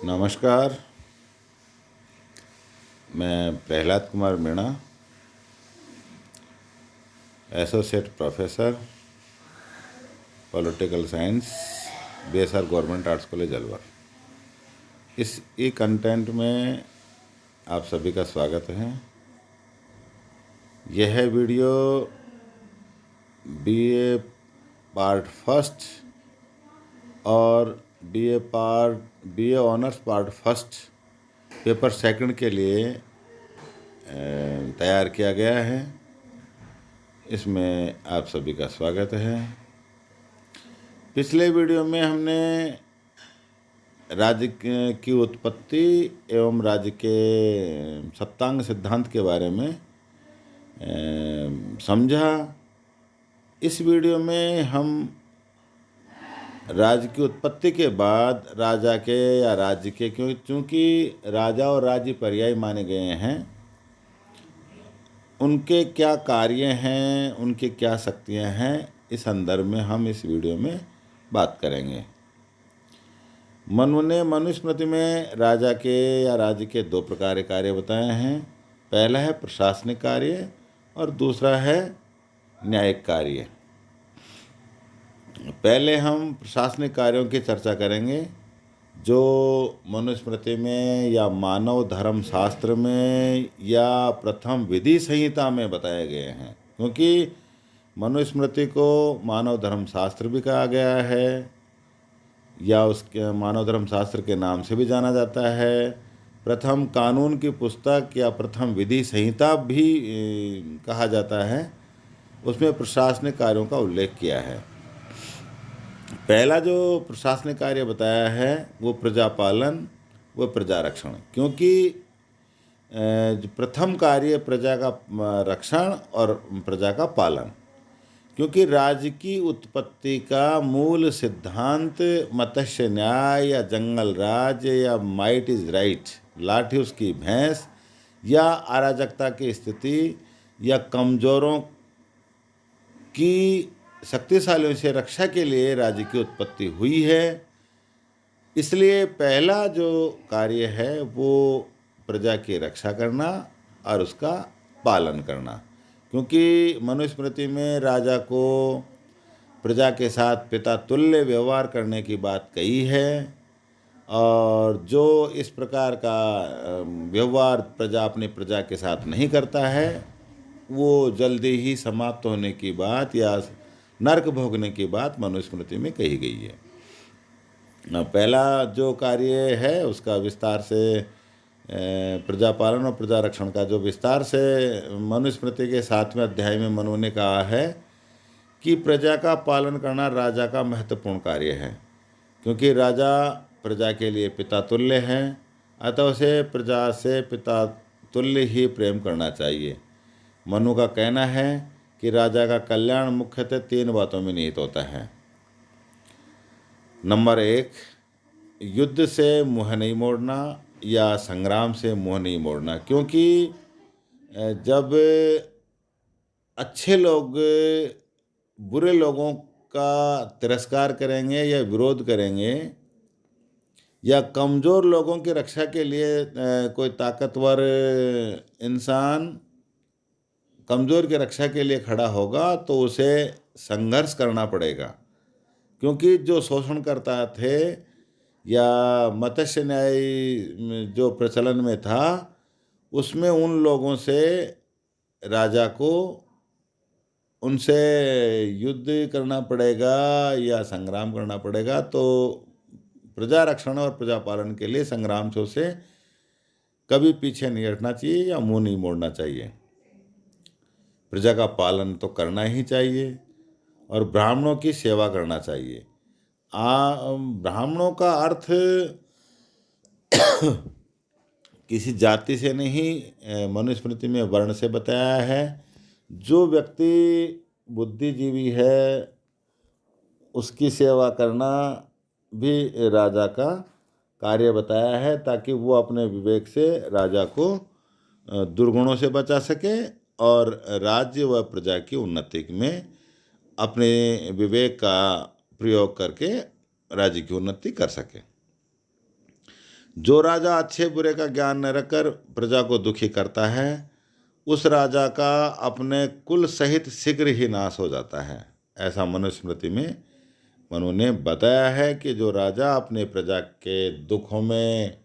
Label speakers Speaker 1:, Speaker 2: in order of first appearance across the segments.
Speaker 1: नमस्कार। मैं Prahlad Kumar Meena, associate professor political science, BSR government arts college Alwar. इस ई कंटेंट में आप सभी का स्वागत है। यह वीडियो BA पार्ट फर्स्ट और BA honours part first paper second के लिए तैयार किया गया है। इसमें आप सभी का स्वागत है। पिछले वीडियो में हमने राज्य की उत्पत्ति एवं राज्य के सप्तांग सिद्धांत के बारे में समझा। इस वीडियो में हम राज्य की उत्पत्ति के बाद राजा के या राज्य के, क्योंकि राजा और राज्य पर्याय माने गए हैं, उनके क्या कार्य हैं, उनकी क्या शक्तियां हैं, इस संदर्भ में हम इस वीडियो में बात करेंगे। मनु ने मनुस्मृति में राजा के या राज्य के दो प्रकार के कार्य बताए हैं। पहला है प्रशासनिक कार्य और दूसरा है न्यायिक कार्य। पहले हम प्रशासनिक कार्यों की चर्चा करेंगे जो मनुस्मृति में या मानव धर्म शास्त्र में या प्रथम विधि संहिता में बताए गए हैं, क्योंकि मनुस्मृति को मानव धर्म शास्त्र भी कहा गया है या उसके मानव धर्म शास्त्र के नाम से भी जाना जाता है। प्रथम कानून की पुस्तक या प्रथम विधि संहिता भी कहा जाता है। उसमें प्रशासनिक कार्यों का उल्लेख किया है। पहला जो प्रशासनिक कार्य बताया है वो प्रजापालन व प्रजा रक्षण, क्योंकि प्रथम कार्य प्रजा का रक्षण और प्रजा का पालन, क्योंकि राज्य की उत्पत्ति का मूल सिद्धांत मत्स्य न्याय या जंगल राज या माइट इज राइट, लाठी उसकी भैंस, या अराजकता की स्थिति या कमजोरों की शक्तिशालियों से रक्षा के लिए राज्य की उत्पत्ति हुई है। इसलिए पहला जो कार्य है वो प्रजा की रक्षा करना और उसका पालन करना, क्योंकि मनुस्मृति में राजा को प्रजा के साथ पिता तुल्य व्यवहार करने की बात कही है, और जो इस प्रकार का व्यवहार प्रजा अपनी प्रजा के साथ नहीं करता है वो जल्दी ही समाप्त होने की बात या नरक भोगने की बात मनुस्मृति में कही गई है। पहला जो कार्य है उसका विस्तार से प्रजापालन और प्रजा रक्षण का जो विस्तार से मनुस्मृति के 7वें अध्याय में मनु ने कहा है कि प्रजा का पालन करना राजा का महत्वपूर्ण कार्य है, क्योंकि राजा प्रजा के लिए पिता तुल्य है, अतः उसे प्रजा से पिता तुल्य ही प्रेम करना चाहिए। मनु का कहना है कि राजा का कल्याण मुख्यतः 3 बातों में निहित होता है। नंबर 1, युद्ध से मुँह नहीं मोड़ना या संग्राम से मुँह नहीं मोड़ना, क्योंकि जब अच्छे लोग बुरे लोगों का तिरस्कार करेंगे या विरोध करेंगे या कमज़ोर लोगों की रक्षा के लिए कोई ताकतवर इंसान कमज़ोर की रक्षा के लिए खड़ा होगा तो उसे संघर्ष करना पड़ेगा, क्योंकि जो शोषण करता थे या मत्स्य न्याय जो प्रचलन में था उसमें उन लोगों से राजा को उनसे युद्ध करना पड़ेगा या संग्राम करना पड़ेगा। तो प्रजा रक्षण और प्रजा पालन के लिए संग्राम से उसे कभी पीछे नहीं हटना चाहिए या मुंह नहीं मोड़ना चाहिए। प्रजा का पालन तो करना ही चाहिए और ब्राह्मणों की सेवा करना चाहिए। ब्राह्मणों का अर्थ किसी जाति से नहीं, मनुस्मृति में वर्ण से बताया है। जो व्यक्ति बुद्धिजीवी है उसकी सेवा करना भी राजा का कार्य बताया है, ताकि वो अपने विवेक से राजा को दुर्गुणों से बचा सके और राज्य व प्रजा की उन्नति में अपने विवेक का प्रयोग करके राज्य की उन्नति कर सके। जो राजा अच्छे बुरे का ज्ञान न रखकर प्रजा को दुखी करता है, उस राजा का अपने कुल सहित शीघ्र ही नाश हो जाता है। ऐसा मनुस्मृति में मनु ने बताया है कि जो राजा अपने प्रजा के दुखों में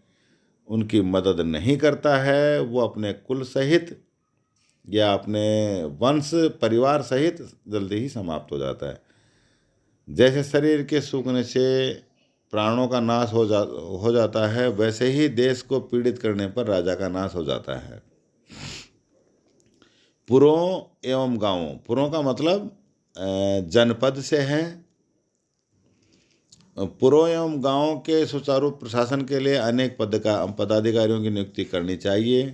Speaker 1: उनकी मदद नहीं करता है, वो अपने कुल सहित या अपने वंश परिवार सहित जल्दी ही समाप्त हो जाता है। जैसे शरीर के सूखने से प्राणों का नाश हो जाता है, वैसे ही देश को पीड़ित करने पर राजा का नाश हो जाता है। पुरों एवं गांवों, पुरों का मतलब जनपद से है। पुरों एवं गांवों के सुचारू प्रशासन के लिए अनेक पदाधिकारियों की नियुक्ति करनी चाहिए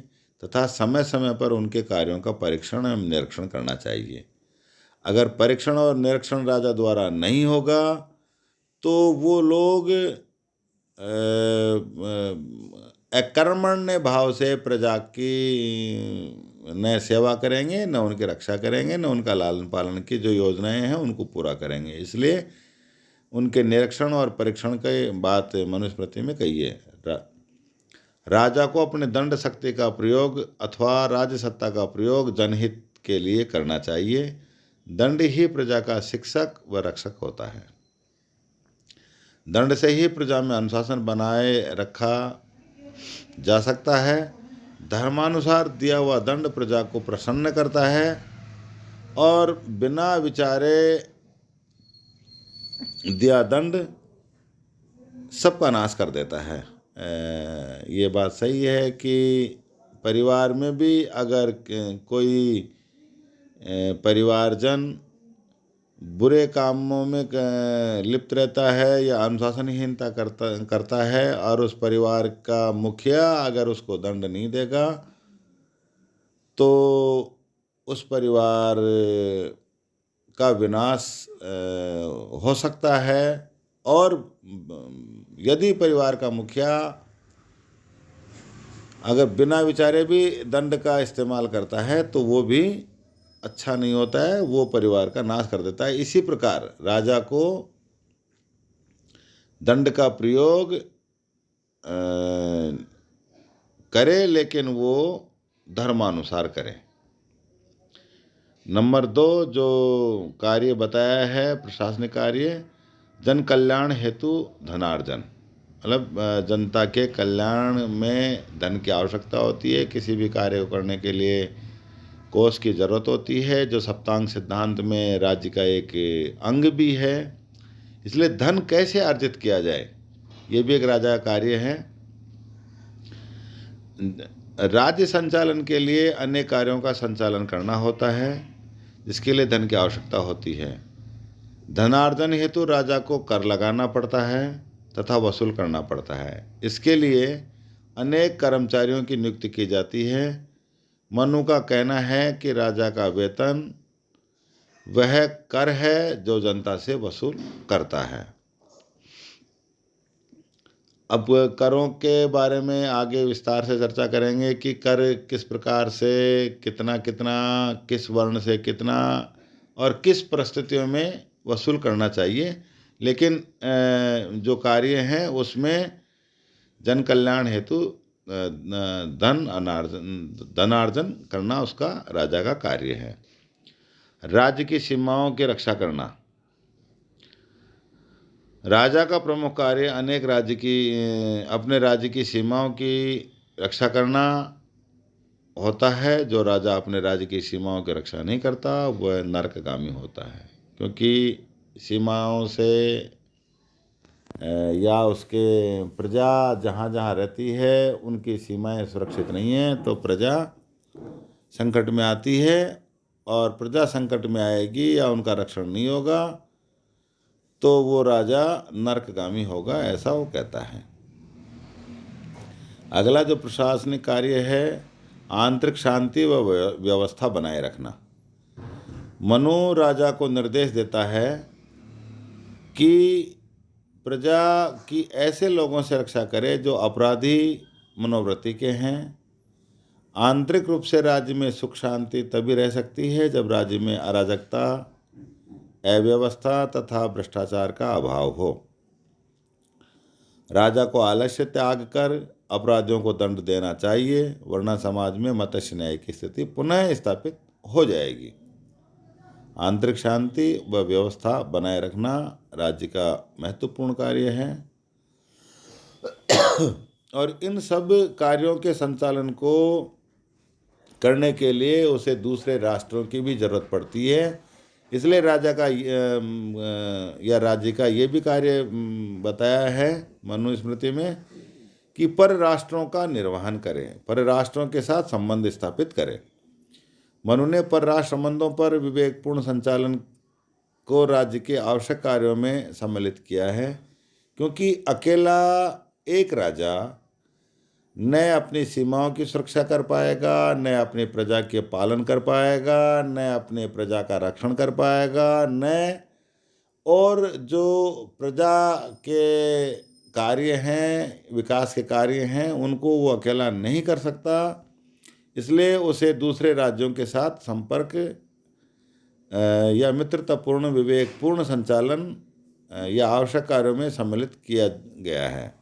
Speaker 1: तथा समय समय पर उनके कार्यों का परीक्षण एवं निरीक्षण करना चाहिए। अगर परीक्षण और निरीक्षण राजा द्वारा नहीं होगा तो वो लोग अकर्मण्य भाव से प्रजा की न सेवा करेंगे, न उनकी रक्षा करेंगे, न उनका लालन पालन की जो योजनाएं हैं उनको पूरा करेंगे। इसलिए उनके निरीक्षण और परीक्षण की बात मनुस्मृति में कही है। राजा को अपने दंड शक्ति का प्रयोग अथवा राज्य सत्ता का प्रयोग जनहित के लिए करना चाहिए। दंड ही प्रजा का शिक्षक व रक्षक होता है। दंड से ही प्रजा में अनुशासन बनाए रखा जा सकता है। धर्मानुसार दिया हुआ दंड प्रजा को प्रसन्न करता है और बिना विचारे दिया दंड सबका नाश कर देता है। ये बात सही है कि परिवार में भी अगर कोई परिवारजन बुरे कामों में लिप्त रहता है या अनुशासनहीनता करता है और उस परिवार का मुखिया अगर उसको दंड नहीं देगा तो उस परिवार का विनाश हो सकता है। और यदि परिवार का मुखिया अगर बिना विचारे भी दंड का इस्तेमाल करता है तो वो भी अच्छा नहीं होता है, वो परिवार का नाश कर देता है। इसी प्रकार राजा को दंड का प्रयोग करे, लेकिन वो धर्मानुसार करे। नंबर 2 जो कार्य बताया है प्रशासनिक कार्य, जन कल्याण हेतु धनार्जन, मतलब जनता के कल्याण में धन की आवश्यकता होती है। किसी भी कार्य को करने के लिए कोष की जरूरत होती है, जो सप्तांग सिद्धांत में राज्य का एक अंग भी है। इसलिए धन कैसे अर्जित किया जाए, ये भी एक राजा का कार्य है। राज्य संचालन के लिए अनेक कार्यों का संचालन करना होता है, जिसके लिए धन की आवश्यकता होती है। धनार्जन हेतु राजा को कर लगाना पड़ता है तथा वसूल करना पड़ता है। इसके लिए अनेक कर्मचारियों की नियुक्ति की जाती है। मनु का कहना है कि राजा का वेतन वह कर है जो जनता से वसूल करता है। अब करों के बारे में आगे विस्तार से चर्चा करेंगे कि कर किस प्रकार से कितना कितना, किस वर्ण से कितना और किस परिस्थितियों में वसूल करना चाहिए। लेकिन जो कार्य हैं उसमें जन कल्याण हेतु धनार्जन करना उसका राजा का कार्य है। राज्य की सीमाओं की रक्षा करना, राजा का प्रमुख कार्य अनेक अपने राज्य की सीमाओं की रक्षा करना होता है। जो राजा अपने राज्य की सीमाओं की रक्षा नहीं करता वह नरकगामी होता है, क्योंकि सीमाओं से या उसके प्रजा जहाँ जहाँ रहती है उनकी सीमाएं सुरक्षित नहीं हैं तो प्रजा संकट में आती है, और प्रजा संकट में आएगी या उनका रक्षण नहीं होगा तो वो राजा नरकगामी होगा, ऐसा वो कहता है। अगला जो प्रशासनिक कार्य है, आंतरिक शांति व व्यवस्था बनाए रखना। मनु राजा को निर्देश देता है कि प्रजा की ऐसे लोगों से रक्षा करे जो अपराधी मनोवृत्ति के हैं। आंतरिक रूप से राज्य में सुख शांति तभी रह सकती है जब राज्य में अराजकता, अव्यवस्था तथा भ्रष्टाचार का अभाव हो। राजा को आलस्य त्याग कर अपराधियों को दंड देना चाहिए, वरना समाज में मत्स्य न्याय की स्थिति पुनः स्थापित हो जाएगी। आंतरिक शांति व व्यवस्था बनाए रखना राज्य का महत्वपूर्ण कार्य है और इन सब कार्यों के संचालन को करने के लिए उसे दूसरे राष्ट्रों की भी जरूरत पड़ती है। इसलिए राजा का या राज्य का ये भी कार्य बताया है मनुस्मृति में कि पर राष्ट्रों का निर्वहन करें, पर राष्ट्रों के साथ संबंध स्थापित करें। मनु ने परराष्ट्र संबंधों पर विवेकपूर्ण संचालन को राज्य के आवश्यक कार्यों में सम्मिलित किया है, क्योंकि अकेला एक राजा न अपनी सीमाओं की सुरक्षा कर पाएगा, न अपनी प्रजा के पालन कर पाएगा, न अपने प्रजा का रक्षण कर पाएगा, न और जो प्रजा के कार्य हैं, विकास के कार्य हैं, उनको वो अकेला नहीं कर सकता। इसलिए उसे दूसरे राज्यों के साथ संपर्क या मित्रतापूर्ण विवेकपूर्ण संचालन या आवश्यक कार्यों में सम्मिलित किया गया है।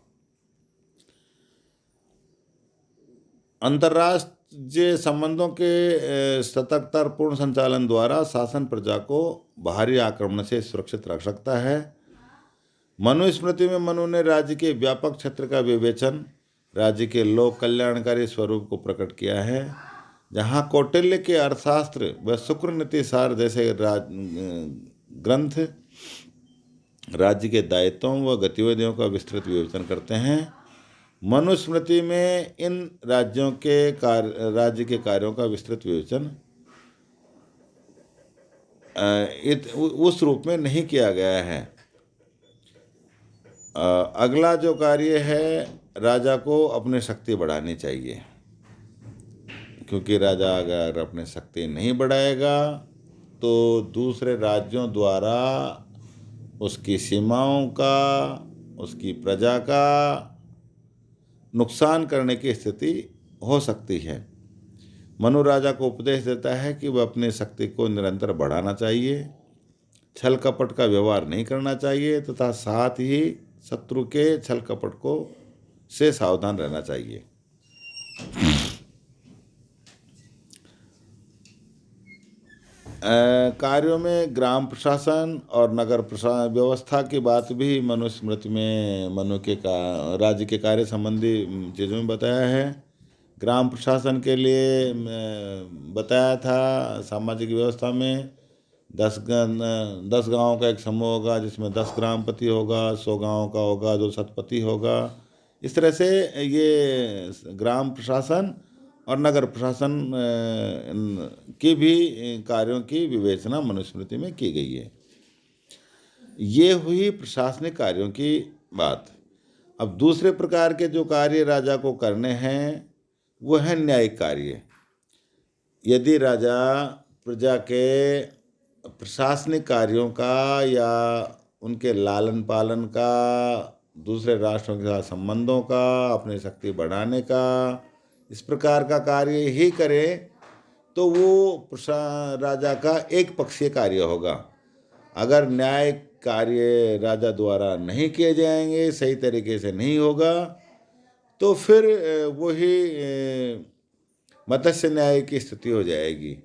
Speaker 1: अंतर्राष्ट्रीय संबंधों के सतर्कतापूर्ण संचालन द्वारा शासन प्रजा को बाहरी आक्रमण से सुरक्षित रख सकता है। मनुस्मृति में मनु ने राज्य के व्यापक क्षेत्र का विवेचन, राज्य के लोक कल्याणकारी स्वरूप को प्रकट किया है। जहाँ कौटिल्य के अर्थशास्त्र व शुक्रनीति सार जैसे ग्रंथ राज्य के दायित्वों व गतिविधियों का विस्तृत विवेचन करते हैं, मनुस्मृति में इन राज्य के कार्यों का विस्तृत विवेचन उस रूप में नहीं किया गया है। अगला जो कार्य है, राजा को अपनी शक्ति बढ़ानी चाहिए, क्योंकि राजा अगर अपनी शक्ति नहीं बढ़ाएगा तो दूसरे राज्यों द्वारा उसकी सीमाओं का, उसकी प्रजा का नुकसान करने की स्थिति हो सकती है। मनु राजा को उपदेश देता है कि वह अपनी शक्ति को निरंतर बढ़ाना चाहिए, छल कपट का व्यवहार नहीं करना चाहिए तथा साथ ही शत्रु के छल कपट को से सावधान रहना चाहिए। कार्यों में ग्राम प्रशासन और नगर प्रशासन व्यवस्था की बात भी मनुस्मृति में मनु के राज्य के कार्य संबंधी चीज़ों में बताया है। ग्राम प्रशासन के लिए बताया था, सामाजिक व्यवस्था में 10 गाँव का एक समूह होगा जिसमें 10 ग्रामपति होगा, 100 गाँव का होगा जो शतपति होगा। इस तरह से ये ग्राम प्रशासन और नगर प्रशासन की भी कार्यों की विवेचना मनुस्मृति में की गई है। ये हुई प्रशासनिक कार्यों की बात। अब दूसरे प्रकार के जो कार्य राजा को करने हैं वो है न्यायिक कार्य। यदि राजा प्रजा के प्रशासनिक कार्यों का या उनके लालन पालन का, दूसरे राष्ट्रों के साथ संबंधों का, अपनी शक्ति बढ़ाने का, इस प्रकार का कार्य ही करे तो वो राजा का एक पक्षीय कार्य होगा। अगर न्याय कार्य राजा द्वारा नहीं किए जाएंगे, सही तरीके से नहीं होगा, तो फिर वही मत्स्य न्याय की स्थिति हो जाएगी।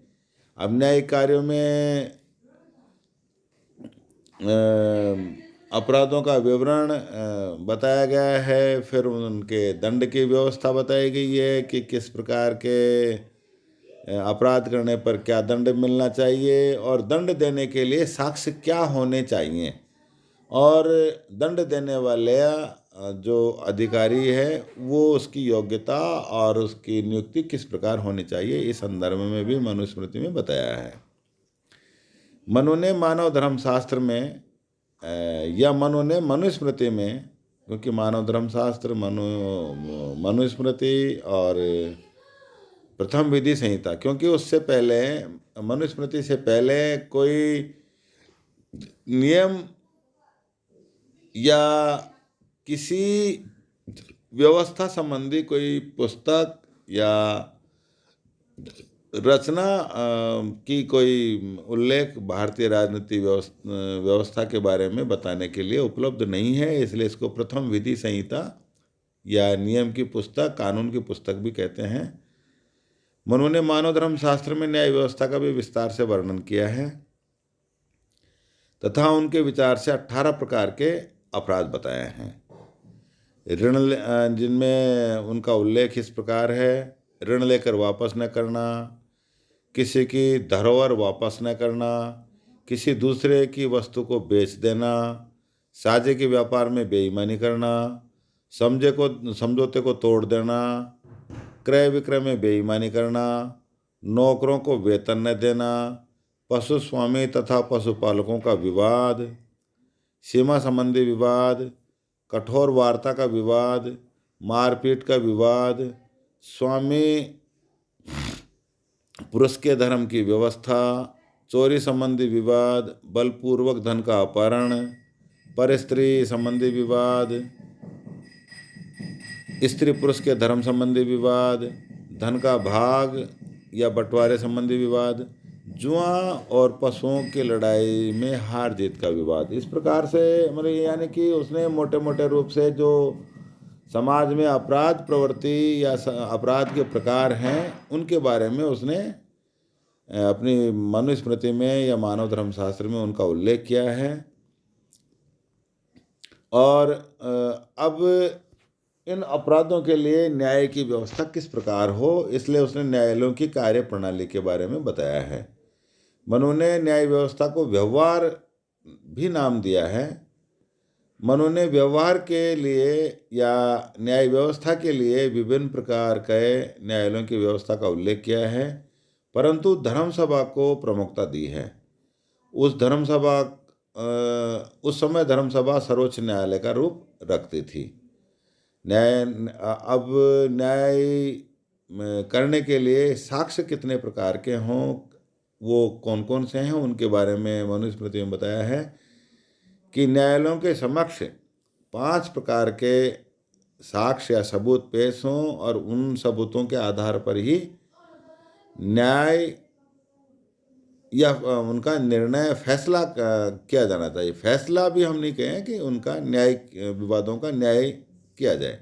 Speaker 1: अब न्यायिक कार्यों में अपराधों का विवरण बताया गया है, फिर उनके दंड की व्यवस्था बताई गई है कि किस प्रकार के अपराध करने पर क्या दंड मिलना चाहिए और दंड देने के लिए साक्ष्य क्या होने चाहिए, और दंड देने वाले जो अधिकारी है वो उसकी योग्यता और उसकी नियुक्ति किस प्रकार होनी चाहिए, इस संदर्भ में भी मनुस्मृति में बताया है। मनु ने मानव धर्मशास्त्र में या मनु ने मनुस्मृति में, क्योंकि मानव धर्मशास्त्र मनुस्मृति और प्रथम विधि संहिता, क्योंकि उससे पहले मनुस्मृति से पहले कोई नियम या किसी व्यवस्था संबंधी कोई पुस्तक या रचना की कोई उल्लेख भारतीय राजनीति व्यवस्था के बारे में बताने के लिए उपलब्ध नहीं है, इसलिए इसको प्रथम विधि संहिता या नियम की पुस्तक, कानून की पुस्तक भी कहते हैं। मनु ने मानव धर्म शास्त्र में न्याय व्यवस्था का भी विस्तार से वर्णन किया है तथा उनके विचार से 18 प्रकार के अपराध बताए हैं। जिनमें उनका उल्लेख इस प्रकार है: ऋण लेकर वापस न करना, किसी की धरोहर वापस न करना, किसी दूसरे की वस्तु को बेच देना, साझे के व्यापार में बेईमानी करना, समझौते को तोड़ देना, क्रय विक्रय में बेईमानी करना, नौकरों को वेतन न देना, पशु स्वामी तथा पशुपालकों का विवाद, सीमा संबंधी विवाद, कठोर वार्ता का विवाद, मारपीट का विवाद, स्वामी पुरुष के धर्म की व्यवस्था, चोरी संबंधी विवाद, बलपूर्वक धन का अपहरण, पर स्त्री संबंधी विवाद, स्त्री पुरुष के धर्म संबंधी विवाद, धन का भाग या बंटवारे संबंधी विवाद, जुआ और पशुओं की लड़ाई में हार जीत का विवाद। इस प्रकार से मतलब यानी कि उसने मोटे मोटे रूप से जो समाज में अपराध प्रवृत्ति या अपराध के प्रकार हैं उनके बारे में उसने अपनी मनुस्मृति में या मानव धर्म शास्त्र में उनका उल्लेख किया है। और अब इन अपराधों के लिए न्याय की व्यवस्था किस प्रकार हो, इसलिए उसने न्यायालयों की कार्य प्रणाली के बारे में बताया है। मनु ने न्याय व्यवस्था को व्यवहार भी नाम दिया है। मनु ने व्यवहार के लिए या न्याय व्यवस्था के लिए विभिन्न प्रकार के न्यायालयों की व्यवस्था का उल्लेख किया है, परंतु धर्मसभा को प्रमुखता दी है। उस समय धर्मसभा सर्वोच्च न्यायालय का रूप रखती थी। अब न्याय करने के लिए साक्ष्य कितने प्रकार के हों, वो कौन कौन से हैं, उनके बारे में मनुस्मृति में बताया है कि न्यायालयों के समक्ष 5 प्रकार के साक्ष्य या सबूत पेश हों और उन सबूतों के आधार पर ही न्याय या उनका निर्णय फैसला किया जाना चाहिए। फैसला भी हम नहीं कहें कि उनका न्याय, विवादों का न्याय किया जाए।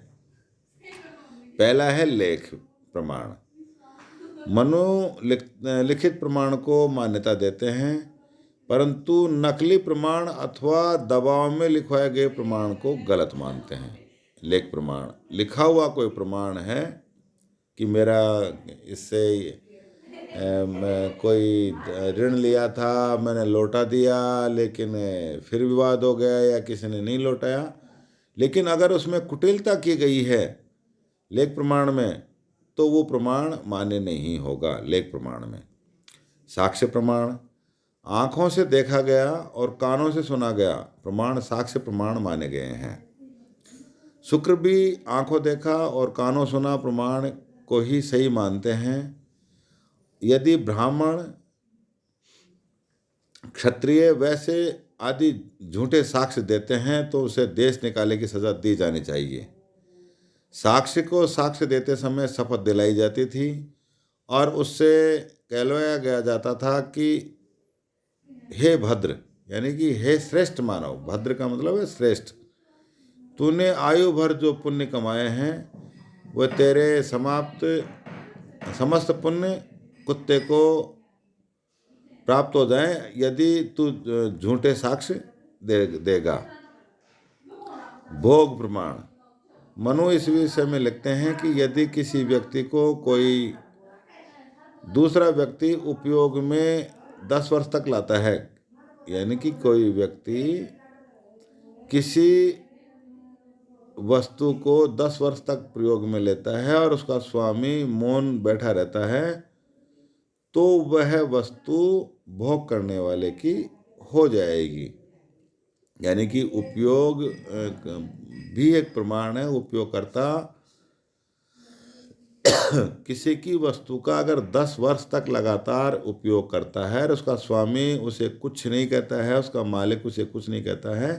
Speaker 1: पहला है लेख प्रमाण। मनु लिखित प्रमाण को मान्यता देते हैं, परंतु नकली प्रमाण अथवा दबाव में लिखवाए गए प्रमाण को गलत मानते हैं। लेख प्रमाण लिखा हुआ कोई प्रमाण है कि मेरा इससे कोई ऋण लिया था, मैंने लौटा दिया, लेकिन फिर विवाद हो गया या किसी ने नहीं लौटाया, लेकिन अगर उसमें कुटिलता की गई है लेख प्रमाण में तो वो प्रमाण मान्य नहीं होगा। लेख प्रमाण में साक्ष्य प्रमाण, आँखों से देखा गया और कानों से सुना गया प्रमाण साक्ष्य प्रमाण माने गए हैं। शुक्र भी आँखों देखा और कानों सुना प्रमाण को ही सही मानते हैं। यदि ब्राह्मण, क्षत्रिय, वैसे आदि झूठे साक्ष्य देते हैं तो उसे देश निकाले की सजा दी जानी चाहिए। साक्ष्य को साक्ष्य देते समय शपथ दिलाई जाती थी और उससे कहलवाया गया जाता था कि हे भद्र, यानी कि हे श्रेष्ठ मानव, भद्र का मतलब है श्रेष्ठ, तूने आयु भर जो पुण्य कमाए हैं वह तेरे समस्त पुण्य कुत्ते को प्राप्त हो जाए यदि तू झूठे साक्ष्य देगा। भोग प्रमाण, मनु इस विषय में लिखते हैं कि यदि किसी व्यक्ति को कोई दूसरा व्यक्ति उपयोग में 10 वर्ष तक लाता है, यानी कि कोई व्यक्ति किसी वस्तु को 10 वर्ष तक प्रयोग में लेता है और उसका स्वामी मौन बैठा रहता है, तो वह वस्तु भोग करने वाले की हो जाएगी। यानी कि उपयोग भी एक प्रमाण है। उपयोगकर्ता किसी की वस्तु का अगर 10 वर्ष तक लगातार उपयोग करता है और उसका स्वामी उसे कुछ नहीं कहता है, उसका मालिक उसे कुछ नहीं कहता है,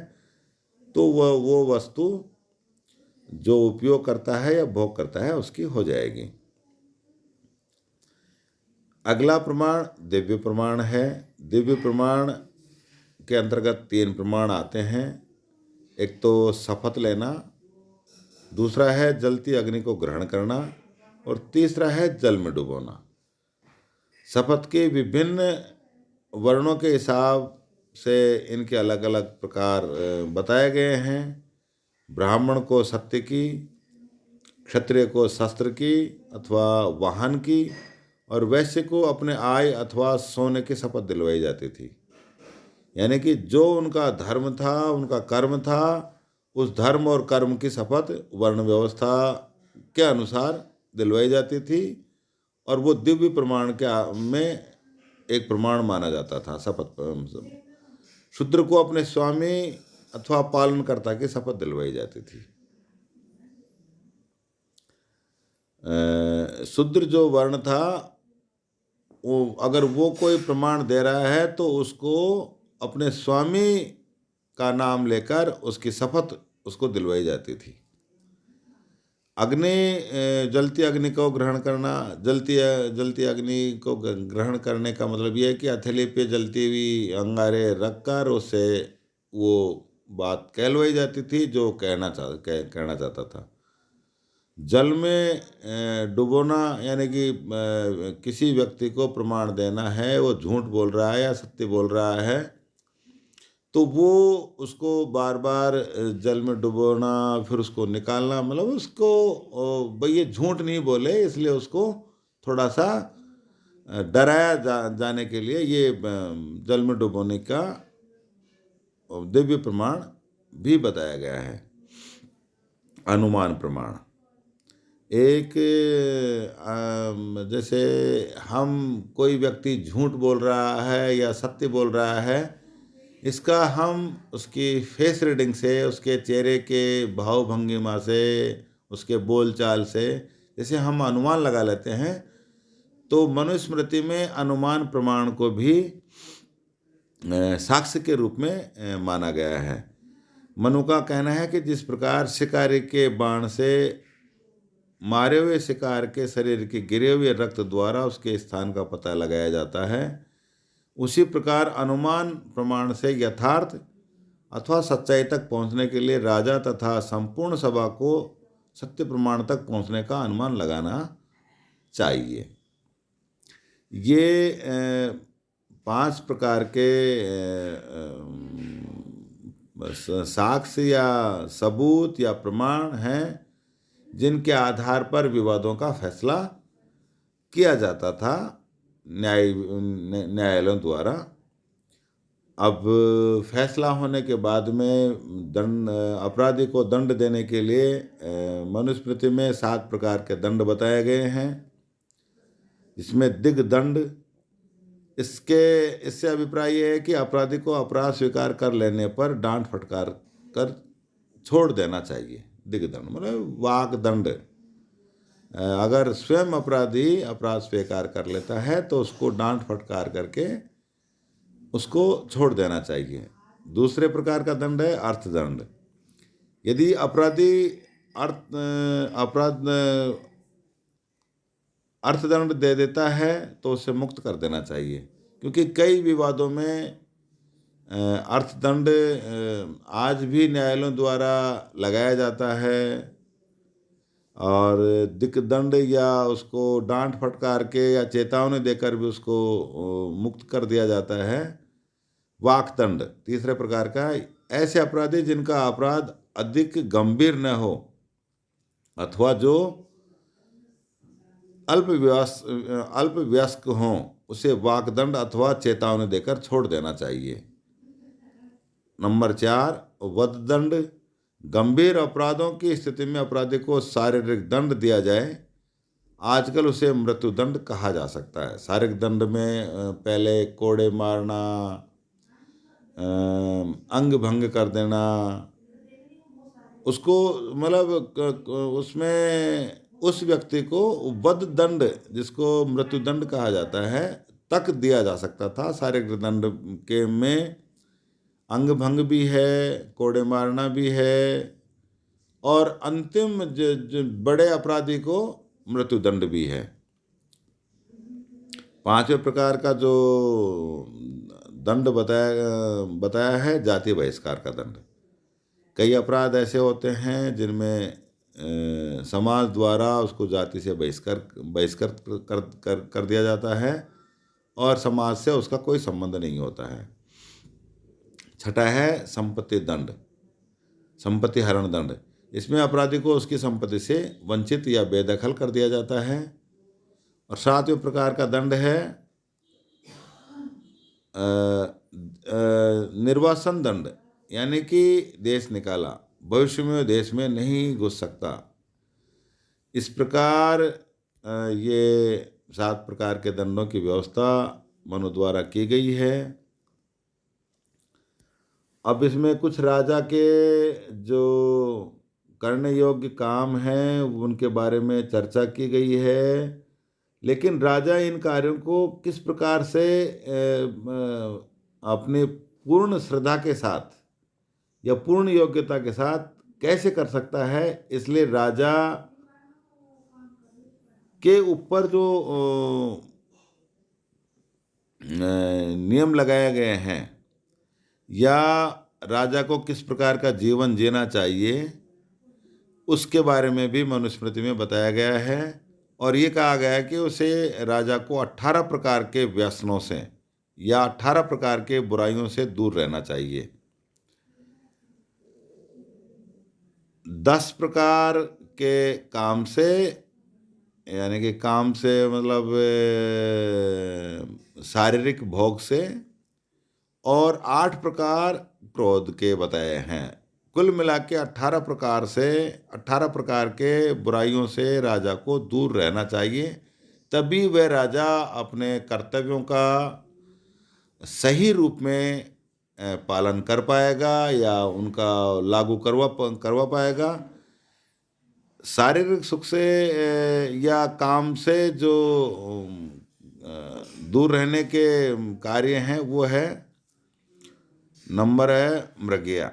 Speaker 1: तो वो वस्तु जो उपयोग करता है या भोग करता है उसकी हो जाएगी। अगला प्रमाण दिव्य प्रमाण है। दिव्य प्रमाण के अंतर्गत 3 प्रमाण आते हैं। एक तो शपथ लेना, दूसरा है जलती अग्नि को ग्रहण करना और तीसरा है जल में डुबोना। शपथ के विभिन्न वर्णों के हिसाब से इनके अलग अलग प्रकार बताए गए हैं। ब्राह्मण को सत्य की, क्षत्रिय को शस्त्र की अथवा वाहन की और वैश्य को अपने आय अथवा सोने की शपथ दिलवाई जाती थी। यानी कि जो उनका धर्म था, उनका कर्म था, उस धर्म और कर्म की शपथ वर्ण व्यवस्था के अनुसार दिलवाई जाती थी और वो दिव्य प्रमाण के में एक प्रमाण माना जाता था। शपथ शूद्र को अपने स्वामी अथवा पालनकर्ता की शपथ दिलवाई जाती थी। शूद्र जो वर्ण था, वो अगर वो कोई प्रमाण दे रहा है तो उसको अपने स्वामी का नाम लेकर उसकी शपथ उसको दिलवाई जाती थी। अग्नि, जलती अग्नि को ग्रहण करना, जलती अग्नि को ग्रहण करने का मतलब ये है कि हथेली पे जलती हुई अंगारे रखकर उससे वो बात कहलवाई जाती थी जो कहना चाहता था। जल में डुबोना यानी कि किसी व्यक्ति को प्रमाण देना है वो झूठ बोल रहा है या सत्य बोल रहा है, तो वो उसको बार बार जल में डुबोना, फिर उसको निकालना, मतलब उसको भाई ये झूठ नहीं बोले इसलिए उसको थोड़ा सा डराया जाने के लिए ये जल में डुबोने का दिव्य प्रमाण भी बताया गया है। अनुमान प्रमाण एक जैसे हम कोई व्यक्ति झूठ बोल रहा है या सत्य बोल रहा है, इसका हम उसकी फेस रीडिंग से, उसके चेहरे के भाव भंगिमा से, उसके बोलचाल से जैसे हम अनुमान लगा लेते हैं, तो मनुस्मृति में अनुमान प्रमाण को भी साक्ष्य के रूप में माना गया है। मनु का कहना है कि जिस प्रकार शिकारी के बाण से मारे हुए शिकार के शरीर के गिरे हुए रक्त द्वारा उसके स्थान का पता लगाया जाता है, उसी प्रकार अनुमान प्रमाण से यथार्थ अथवा सच्चाई तक पहुंचने के लिए राजा तथा संपूर्ण सभा को सत्य प्रमाण तक पहुंचने का अनुमान लगाना चाहिए। ये 5 प्रकार के साक्ष्य या सबूत या प्रमाण हैं जिनके आधार पर विवादों का फैसला किया जाता था न्यायालयों द्वारा। अब फैसला होने के बाद में दंड, अपराधी को दंड देने के लिए मनुस्मृति में 7 प्रकार के दंड बताए गए हैं, जिसमें दिग्दंड, इससे अभिप्राय ये है कि अपराधी को अपराध स्वीकार कर लेने पर डांट फटकार कर छोड़ देना चाहिए। दिग्दंड मतलब वाकदंड। अगर स्वयं अपराधी अपराध स्वीकार कर लेता है तो उसको डांट फटकार करके उसको छोड़ देना चाहिए। दूसरे प्रकार का दंड है अर्थदंड। यदि अपराधी अर्थदंड दे देता है तो उसे मुक्त कर देना चाहिए, क्योंकि कई विवादों में अर्थदंड आज भी न्यायालयों द्वारा लगाया जाता है और दिग्दंड या उसको डांट फटकार के या चेतावनी देकर भी उसको मुक्त कर दिया जाता है। वाकदंड तीसरे प्रकार का, ऐसे अपराधी जिनका अपराध अधिक गंभीर न हो अथवा जो अल्प वयस्क हों, उसे वाकदंड अथवा चेतावनी देकर छोड़ देना चाहिए। नंबर 4 वधदंड। गंभीर अपराधों की स्थिति में अपराधी को शारीरिक दंड दिया जाए। आजकल उसे मृत्युदंड कहा जा सकता है। शारीरिक दंड में पहले कोड़े मारना, अंग भंग कर देना, उसको मतलब उसमें उस व्यक्ति को वध दंड, जिसको मृत्युदंड कहा जाता है, तक दिया जा सकता था। शारीरिक दंड के में अंग भंग भी है, कोड़े मारना भी है और अंतिम जो बड़े अपराधी को मृत्युदंड भी है। पांचवें प्रकार का जो दंड बताया है, जाति बहिष्कार का दंड। कई अपराध ऐसे होते हैं जिनमें समाज द्वारा उसको जाति से बहिष्कृत कर दिया जाता है और समाज से उसका कोई संबंध नहीं होता है। छठा है संपत्ति दंड, संपत्ति हरण दंड। इसमें अपराधी को उसकी संपत्ति से वंचित या बेदखल कर दिया जाता है। और सातवें प्रकार का दंड है निर्वासन दंड, यानी कि देश निकाला, भविष्य में देश में नहीं घुस सकता। इस प्रकार ये 7 प्रकार के दंडों की व्यवस्था मनु द्वारा की गई है। अब इसमें कुछ राजा के जो करने योग्य काम हैं उनके बारे में चर्चा की गई है, लेकिन राजा इन कार्यों को किस प्रकार से अपने पूर्ण श्रद्धा के साथ या पूर्ण योग्यता के साथ कैसे कर सकता है, इसलिए राजा के ऊपर जो नियम लगाए गए हैं या राजा को किस प्रकार का जीवन जीना चाहिए उसके बारे में भी मनुस्मृति में बताया गया है। और ये कहा गया है कि उसे राजा को 18 प्रकार के व्यसनों से या 18 प्रकार के बुराइयों से दूर रहना चाहिए। 10 प्रकार के काम से, यानी कि काम से मतलब शारीरिक भोग से, और 8 प्रकार क्रोध के बताए हैं। कुल मिला के 18 प्रकार के बुराइयों से राजा को दूर रहना चाहिए, तभी वह राजा अपने कर्तव्यों का सही रूप में पालन कर पाएगा या उनका लागू करवा पाएगा। शारीरिक सुख से या काम से जो दूर रहने के कार्य हैं वो है, नंबर है मृगया,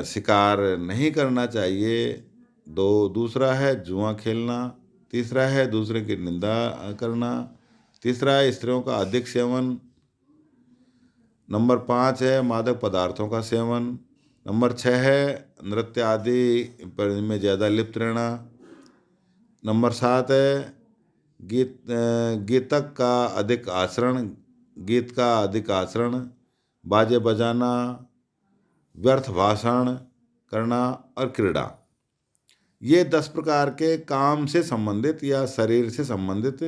Speaker 1: शिकार नहीं करना चाहिए। दूसरा है जुआ खेलना। तीसरा है दूसरे की निंदा करना। तीसरा है स्त्रियों का अधिक सेवन। नंबर 5 है मादक पदार्थों का सेवन। नंबर 6 है नृत्य आदि पर में ज़्यादा लिप्त रहना। नंबर 7 है गीत का अधिक आचरण, बाजे बजाना, व्यर्थ भाषण करना और क्रीड़ा। ये 10 प्रकार के काम से संबंधित या शरीर से संबंधित,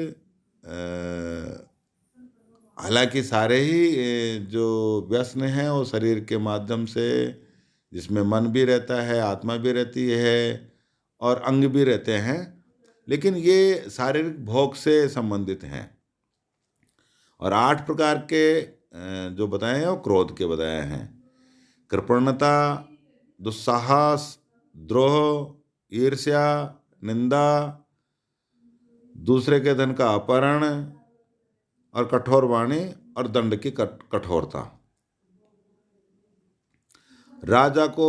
Speaker 1: हालांकि सारे ही जो व्यसन हैं वो शरीर के माध्यम से, जिसमें मन भी रहता है, आत्मा भी रहती है और अंग भी रहते हैं, लेकिन ये शारीरिक भोग से संबंधित हैं। और 8 प्रकार के जो बताए हैं वो क्रोध के बताए हैं। कृपणता, दुस्साहस, द्रोह, ईर्ष्या, निंदा, दूसरे के धन का अपहरण और कठोर वाणी और दंड की कठोरता। राजा को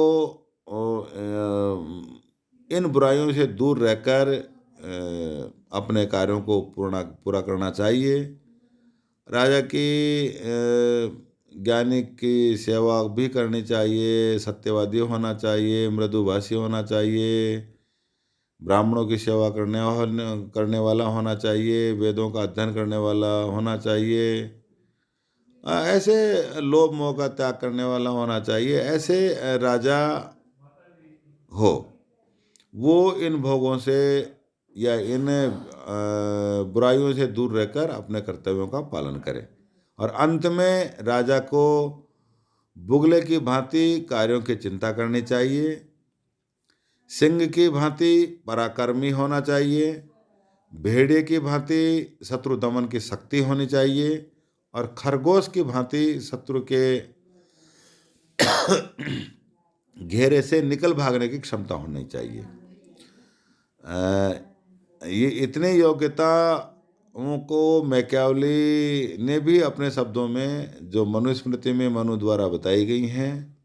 Speaker 1: इन बुराइयों से दूर रहकर अपने कार्यों को पूरा करना चाहिए। राजा की ज्ञानी की सेवा भी करनी चाहिए, सत्यवादी होना चाहिए, मृदुभाषी होना चाहिए, ब्राह्मणों की सेवा करने वाला होना चाहिए, वेदों का अध्ययन करने वाला होना चाहिए, ऐसे लोभ मोह का त्याग करने वाला होना चाहिए। ऐसे राजा हो वो इन भोगों से या इन बुराइयों से दूर रहकर अपने कर्तव्यों का पालन करे। और अंत में राजा को बुगले की भांति कार्यों की चिंता करनी चाहिए, सिंह की भांति पराक्रमी होना चाहिए, भेड़िए की भांति शत्रु दमन की शक्ति होनी चाहिए और खरगोश की भांति शत्रु के घेरे से निकल भागने की क्षमता होनी चाहिए। ये इतने योग्यताओं को मैकियावेली ने भी अपने शब्दों में, जो मनुस्मृति में मनु द्वारा बताई गई हैं,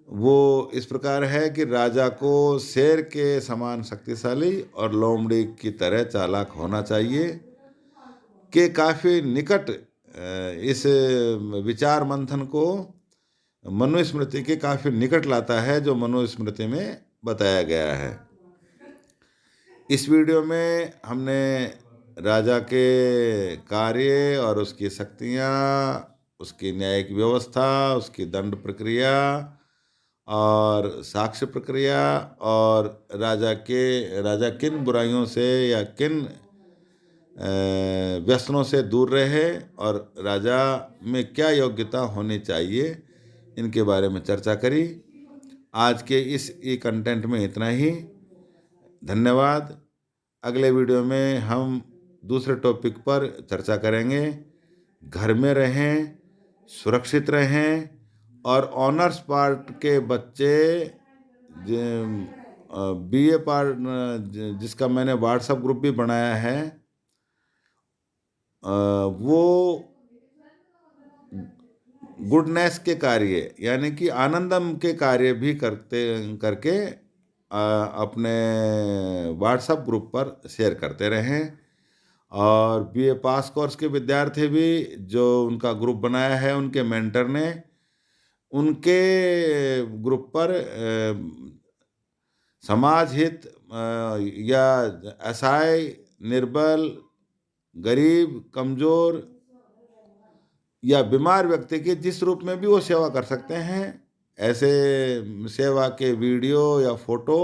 Speaker 1: वो इस प्रकार है कि राजा को शेर के समान शक्तिशाली और लोमड़ी की तरह चालाक होना चाहिए। के काफ़ी निकट इस विचार मंथन को मनुस्मृति के काफ़ी निकट लाता है, जो मनुस्मृति में बताया गया है। इस वीडियो में हमने राजा के कार्य और उसकी शक्तियाँ, उसकी न्यायिक व्यवस्था, उसकी दंड प्रक्रिया और साक्ष्य प्रक्रिया, और राजा किन बुराइयों से या किन व्यसनों से दूर रहे और राजा में क्या योग्यता होनी चाहिए, इनके बारे में चर्चा करी। आज के इस कंटेंट में इतना ही। धन्यवाद। अगले वीडियो में हम दूसरे टॉपिक पर चर्चा करेंगे। घर में रहें, सुरक्षित रहें, और ऑनर्स पार्ट के बच्चे बीए पार्ट जिसका मैंने व्हाट्सएप ग्रुप भी बनाया है, वो गुडनेस के कार्य यानी कि आनंदम के कार्य भी करके अपने व्हाट्सएप ग्रुप पर शेयर करते रहें। और बीए पास कोर्स के विद्यार्थी भी जो उनका ग्रुप बनाया है, उनके मेंटर ने उनके ग्रुप पर समाज हित या असहाय, निर्बल, गरीब, कमज़ोर या बीमार व्यक्ति के जिस रूप में भी वो सेवा कर सकते हैं, ऐसे सेवा के वीडियो या फोटो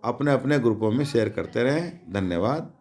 Speaker 1: अपने अपने ग्रुपों में शेयर करते रहें। धन्यवाद।